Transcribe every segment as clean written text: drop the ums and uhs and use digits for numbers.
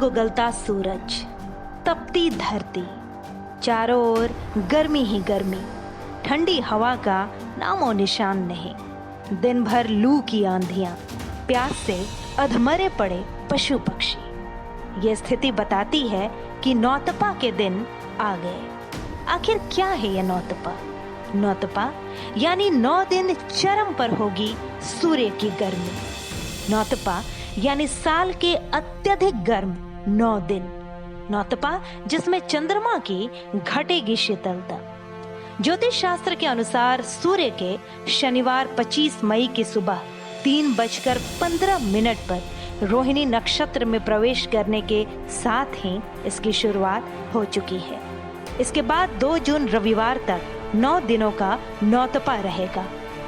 आग उगलता सूरज, तपती धरती, चारों ओर गर्मी ही गर्मी, ठंडी हवा का नामो निशान नहीं। दिन भर लू की आंधियां, प्यास से अधमरे पड़े पशु पक्षी। ये स्थिति बताती है कि नौतपा के दिन आ गए। आखिर क्या है ये नौतपा? नौतपा यानी 9 दिन चरम पर होगी सूर्य की गर्मी। नौतपा यानी साल के अत्यधिक गर्म 9 दिन। नौतपा जिसमें चंद्रमा की घटेगी शीतलता। ज्योतिष शास्त्र के अनुसार सूर्य के शनिवार 25 मई की सुबह 3:15 पर रोहिणी नक्षत्र में प्रवेश करने के साथ ही इसकी शुरुआत हो चुकी है। इसके बाद 2 जून रविवार तक 9 दिनों का नौतपा रहेगा।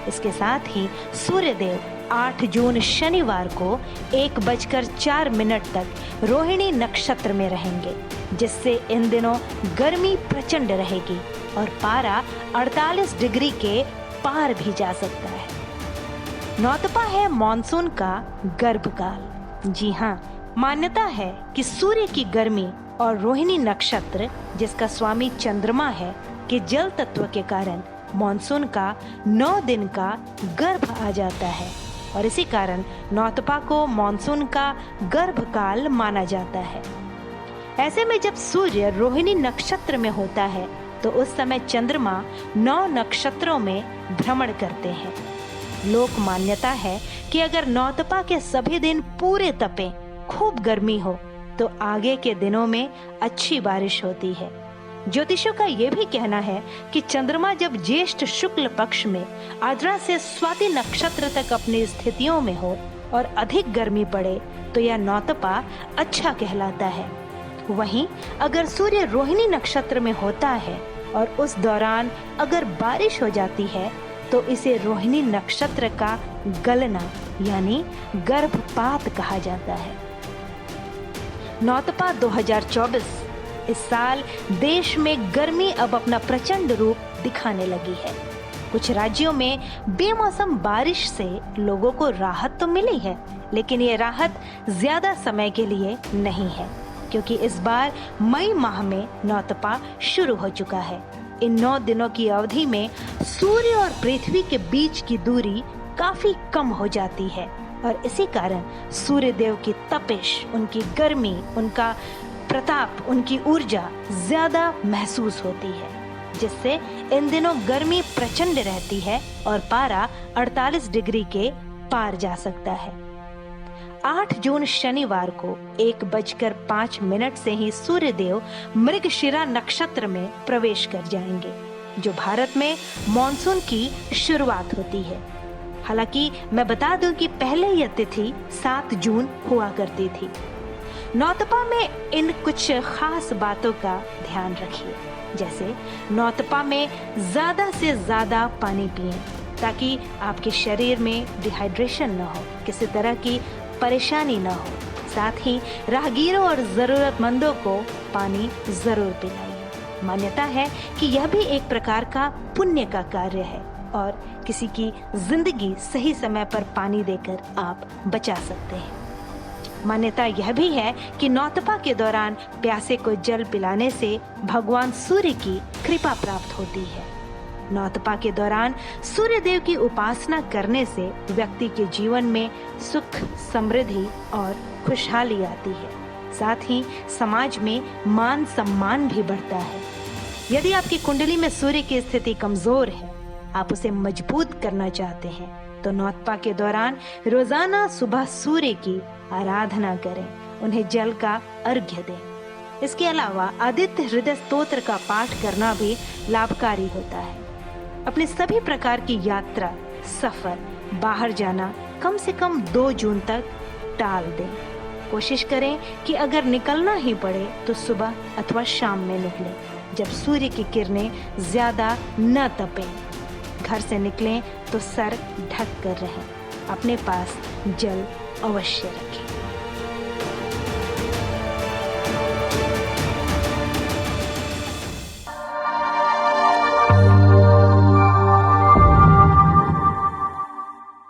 इसके साथ ही सूर्यदेव 8 जून शनिवार को 1:04 तक रोहिणी नक्षत्र में रहेंगे, जिससे इन दिनों गर्मी प्रचंड रहेगी और पारा 48 डिग्री के पार भी जा सकता है। नौतपा है मॉनसून का गर्भकाल। जी हाँ, मान्यता है कि सूर्य की गर्मी और रोहिणी नक्षत्र, जिसका स्वामी चंद्रमा है, के जल तत्व के कारण मॉनसून का 9 दिन का गर्भ आ जाता है और इसी कारण नौतपा को मॉनसून का गर्भकाल माना जाता है। ऐसे में जब सूर्य रोहिणी नक्षत्र में होता है तो उस समय चंद्रमा 9 नक्षत्रों में भ्रमण करते हैं। लोक मान्यता है कि अगर नौतपा के सभी दिन पूरे तपे, खूब गर्मी हो, तो आगे के दिनों में अच्छी बारिश होती है। ज्योतिषों का यह भी कहना है कि चंद्रमा जब ज्येष्ठ शुक्ल पक्ष में आद्रा से स्वाति नक्षत्र तक अपनी स्थितियों में हो और अधिक गर्मी पड़े तो यह नौतपा अच्छा कहलाता है। वहीं अगर सूर्य रोहिणी नक्षत्र में होता है और उस दौरान अगर बारिश हो जाती है तो इसे रोहिणी नक्षत्र का गलना यानी गर्भपात कहा जाता है। नौतपा 2024 इस साल देश में गर्मी अब अपना प्रचंड रूप दिखाने लगी है। कुछ राज्यों में बेमौसम बारिश से लोगों को राहत तो मिली है, लेकिन ये राहत ज्यादा समय के लिए नहीं है, क्योंकि इस बार मई माह में नौतपा शुरू हो चुका है। इन 9 दिनों की अवधि में सूर्य और पृथ्वी के बीच की दूरी काफी कम हो जाती है और इसी कारण सूर्य देव की तपिश, उनकी गर्मी, उनका प्रताप, उनकी ऊर्जा ज्यादा महसूस होती है, जिससे इन दिनों गर्मी प्रचंड रहती है और पारा 48 डिग्री के पार जा सकता है। 8 जून शनिवार को 1:05 से ही सूर्यदेव मृगशिरा नक्षत्र में प्रवेश कर जाएंगे, जो भारत में मॉनसून की शुरुआत होती है। हालांकि मैं बता दूं कि पहले यह तिथि 7 जून हुआ करती थी। नौतपा में इन कुछ खास बातों का ध्यान रखिए, जैसे नौतपा में ज्यादा से ज्यादा पानी पिएं ताकि आपके शरीर में डिहाइड्रेशन न हो, किसी तरह की परेशानी न हो। साथ ही राहगीरों और जरूरतमंदों को पानी जरूर पिलाइए। मान्यता है कि यह भी एक प्रकार का पुण्य का कार्य है और किसी की जिंदगी सही समय पर पानी देकर आप बचा सकते हैं। मान्यता यह भी है कि नौतपा के दौरान प्यासे को जल पिलाने से भगवान सूर्य की कृपा प्राप्त होती है। नौतपा के दौरान सूर्य देव की उपासना करने से व्यक्ति के जीवन में सुख, समृद्धि और खुशहाली आती है। साथ ही समाज में मान सम्मान भी बढ़ता है। यदि आपकी कुंडली में सूर्य की स्थिति कमजोर है, आप उसे मजबूत करना चाहते हैं, तो नौतपा के दौरान रोजाना सुबह सूर्य की आराधना करें, उन्हें जल का अर्घ्य दें। इसके अलावा आदित्य हृदय स्तोत्र का पाठ करना भी लाभकारी होता है। अपने सभी प्रकार की यात्रा, सफर, बाहर जाना कम से कम 2 जून तक टाल दें। कोशिश करें कि अगर निकलना ही पड़े तो सुबह अथवा शाम में निकलें, जब सूर्य की किरणें ज्यादा न तपें। घर से निकलें तो सर ढक कर रहें। अपने पास जल अवश्य रखें।